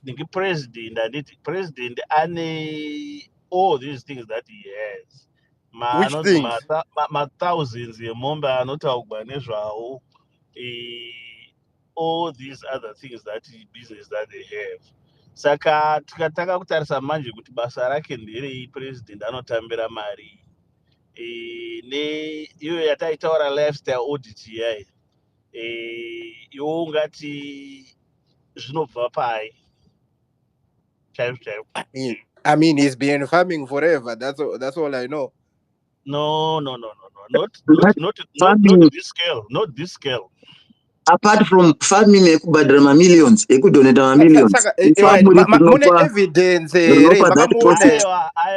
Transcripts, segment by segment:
the president and it president and all these things that he has. Which things? Thousands momba anotaugwa nezvavo all these other things that business that they have. Saka tikataka kutarisa manje kuti basa rake nderei president anotambira mari neiyo yataitaura lifestyle audit yayi iwo ungati zvinobva pai chaizvo chaizvo. I mean, he's been farming forever. That's all I know. No. Not this scale. Not this scale. Apart from farming, ekubhadhara millions, ekudonata millions. Mune evidence here.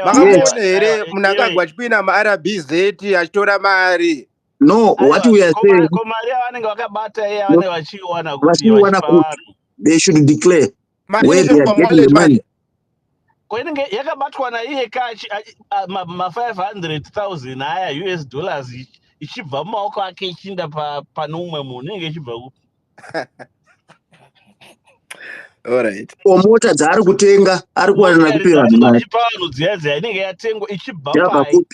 Makamune here. Munangagwa chipina ma-RBZ achitora mari. No, what we are saying. They should declare where they are getting the money. Kwenenge yakabatwa na iye kachi ma 500,000 aya US dollars ichibva mumaoko ake ichinda pane umwe munhu inenge ichibva kupi? Alright. Mota dzari kutenga ari kuwana kupera mari. Vanhu dziya inenge yatengwa ichibva pai.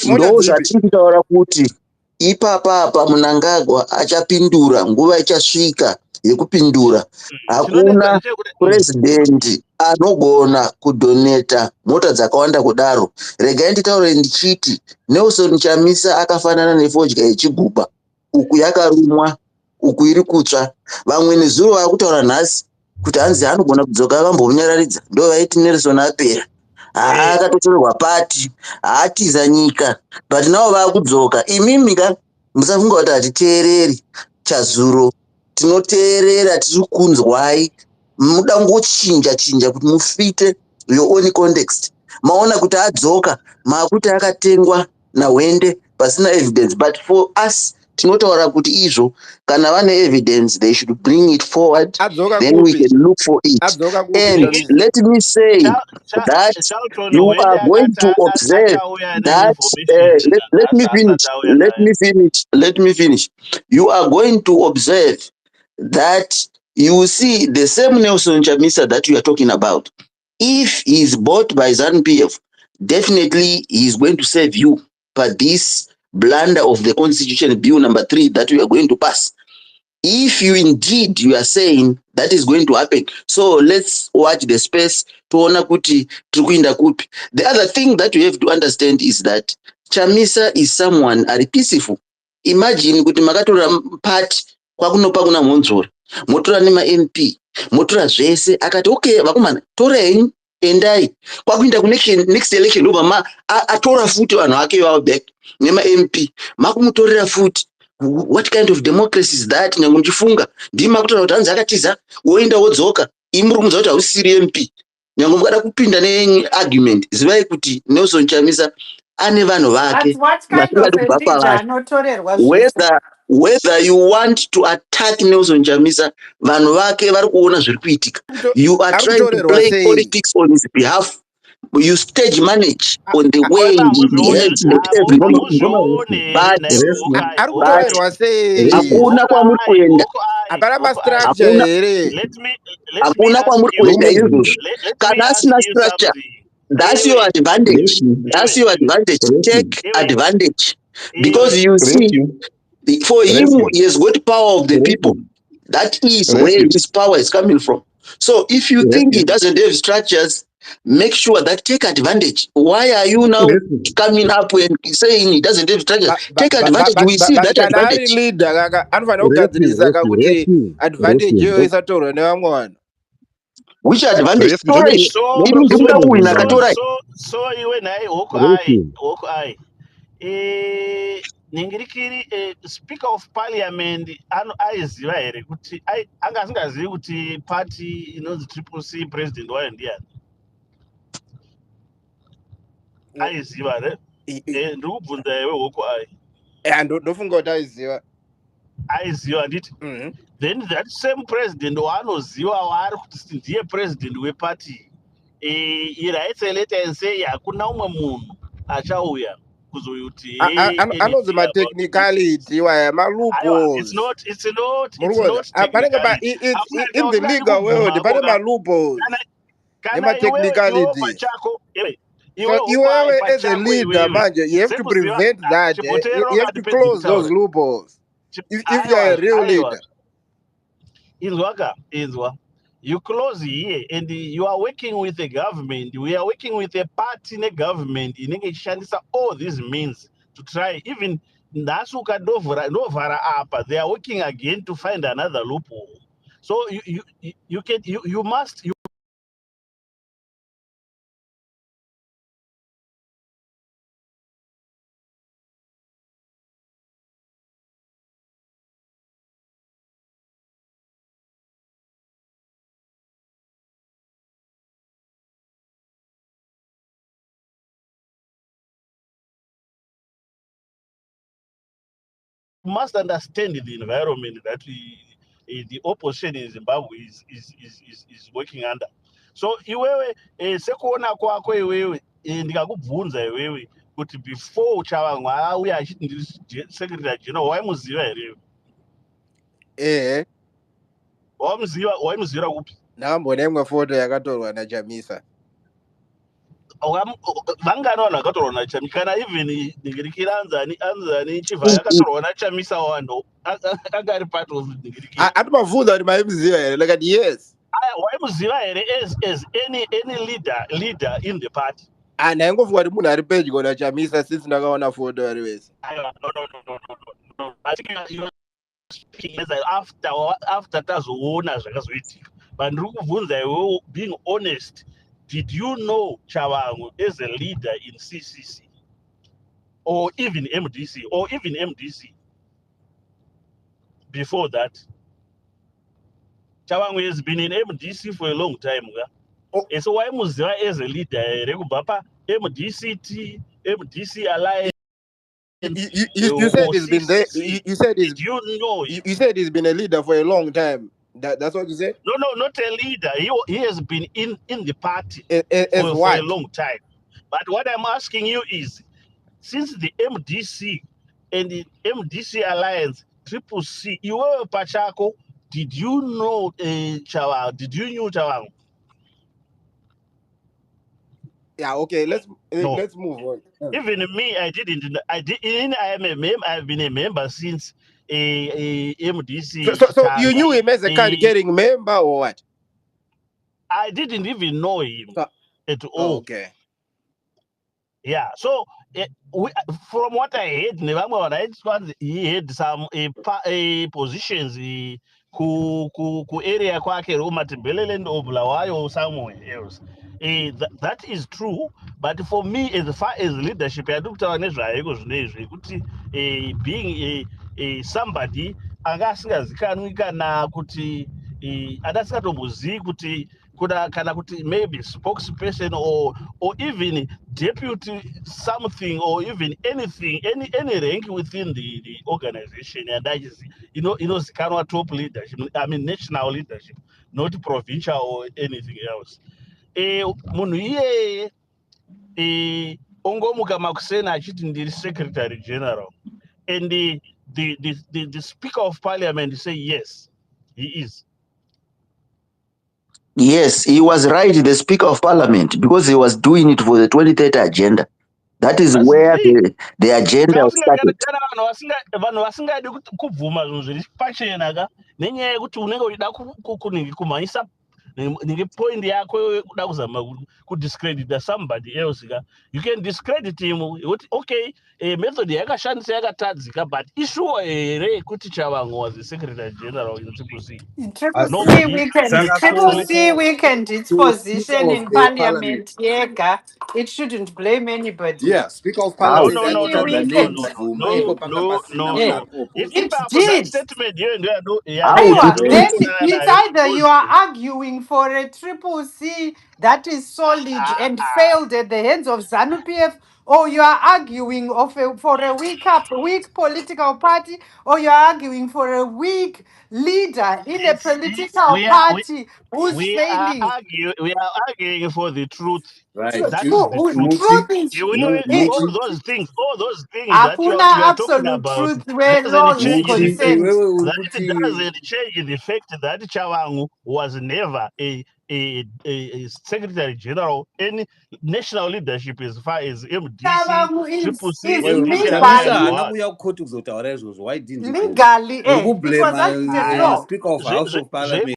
Ndo zvatiri kutaura kuti ipapa Mnangagwa achapindura nguva ichasvika yekupindura. Hakuna president anogona kudoneta mota dzakawanda kudaro. Regai nditaure ndichiti Nelson Chamisa akafanana nefodya yechigubha. Uku yakarumwa, uku iri kutsva. Vamwe nezuro vakutaura nhasi kuti hanzi anogona kudzoka vambonyararidza. Ndo vaiti Nelson apera. Akatotorerwa pati, atiza nyika. But navo vakudzoka. Imimika musafunga kuti hatiteereri chazuro. Tinoteerera tiri kunzwai. Muda ngochinja kuti mufite your own context. Maona kuti adzoka, makuti akatengwa naWende pasina evidence. But for us, tinotaura kuti izvo kana vane evidence, they should bring it forward. Then we can look for it. And let me say that you are going to observe that. Let me finish. You are going to observe that you will see the same Nelson Chamisa that you are talking about. If he is bought by ZANU-PF, definitely he is going to save you. But this blunder of the Constitution Bill number 3 that we are going to pass, if you indeed you are saying that is going to happen, so let's watch the space to ona kuti tukuinda kupi. The other thing that you have to understand is that Chamisa is someone ari peaceful. Imagine kuti makatora part kwakunopa kuna Monzora, motora nema MP, motora zvese akati okay vakomana torei endai kwakuinda ku next election Obama atora futi vanhu vake vavo back nema MP makumutorera futi. What kind of democracy is that? Nyangu mchifunga ndima kutora kuti hanzi akatiza woenda wodzoka imurumudza kuti hausiri MP. Nyangu mukada kupinda ne-argument zivai kuti Nelson Chamisa ane vanhu vake. Whether you want to attack Nelson Chamisa, vanhu vake vari kuona zviri kuitika. You are trying to play politics on his behalf. You stage manage on the way he heads at everything. But hakuna kwamuri kuenda. Hakuna kwamuri kuenda izvozvo. Kana asina structure, that's your advantage. That's your advantage. Take advantage. Because you see, for him, he has got power of the people. That is where his power is coming from. So if you think he doesn't have structures, make sure that take advantage. Why are you now coming up and saying he doesn't have structures? Take advantage. We see that advantage. Which advantage? So iwe nai hoko ai. Ningirikiri Speaker of Parliament aiziva here kuti anga asingazivi kuti party inonzi Triple C president wayo ndiani. Aiziva re? Ndiri kubvunza iwe hoko ai. Ndofunga kuti aiziva. Aiziva nditi. Then that same president waanoziva waari kuti ndiye president weparty. He writes a letter and say hakuna umwe munhu achauya. kuzoyuti anonzi matechnicality it's ma-loopholes. technicality. In the legal world pane ma-loopholes Iwewe nema-technicalities. pachako So iwewe as a pachako leader, iwewe manje, you have to sekuziva prevent that. chibhotero You have to close those loopholes. If you are a real leader. Inzwa, you close here and you are working with the government. We are working with a party in the government inenge ichishandisa all these means to try even ndasuka ndovhara apa, they are working again to find another loophole. So you must understand the environment that the opposition in Zimbabwe is working under. So iwewe sekuona kwako iwewe ndikakubvunza iwewe kuti before Chavangwa auya achiti ndiri secretary general waimuziva here? Waimuzivira kupi? Ndakambona imwe foto yakatorwa naChamisa. Vangani vanhu vakatorwa naChamisa? Kana even ndingirikira anzani chibva yakatorwa naChamisa wando anga ari part of ndingirikira. Atimabvunza kuti maimuziva here? Like, yes. Waimuziva here as any leader in the party? Ndaingofunga kuti munhu ari pedyo naChamisa since ndakaona foto ari wese. No. I think you're speaking as after tazoona zvakazoitika. But ndiri kubvunza iwewe, being honest, did you know Chavangu as a leader in CCC or even MDC before that? Chavangu has been in MDC for a long time. And so why muziva as a leader kubva pa MDC Alliance? You said he's been there. You said he's. Did you know? You said he's been a leader for a long time. That's what you said? No, not a leader. He has been in the party for a long time. But what I'm asking you is, since the MDC and the MDC Alliance, Triple C, you were Pachako, did you know Chawang? Did you know Chawang? Yeah, okay, let's move on. Even me, I didn't. I've been a member since a MDC. So you knew him as a card-carrying member or what? I didn't even know him at all. Okay. Yeah. So from what I heard, he had some positions ku area kwake Matembeleland or Bulawayo or somewhere else. That is true, but for me, as far as leadership, I don't being somebody angasingazikanwi kana kuti adasingatombozivi kuti kana kuti maybe spokesperson or even deputy something or even anything, any rank within the organization, and that is zikanwa top leadership, I mean national leadership, not provincial or anything else. Munhu iyeye ongomuka makusena achiti ndiri secretary general, and the speaker of parliament say yes, he is. Yes, he was right, the speaker of parliament, because he was doing it for the 2030 agenda. That is where the agenda started. Vanhu vasingadi kubvuma zvinhu zviri pachena ka nenyaya yekuti unenge uchida kumhanyisa point yako kuda kuzama kudiscredita somebody else ka. You can discredit him. Okay, method yakashandisa yakatadzika, but issue here kuti Chavangu was the secretary general in Triple C. Triple C weakened its position in parliament. Yeah, it shouldn't blame anybody. Yeah, speaker of parliament. No. It did. Statement It's either you are arguing for a Triple C that is solid and failed at the hands of ZANU-PF, or you are arguing for a weak political party, or you are arguing for a weak leader in a political party who's failing. We are arguing for the truth. Right. That is the truth. Truth is All those things that you Hakuna are talking absolute about truth where doesn't law is change the fact concerned. that it doesn't change the fact that Chawangu was never a Secretary General, any national leadership as far as MDC, Triple C, is NDC, and legally, legally, it was actually a law. Speaker of House of Parliament.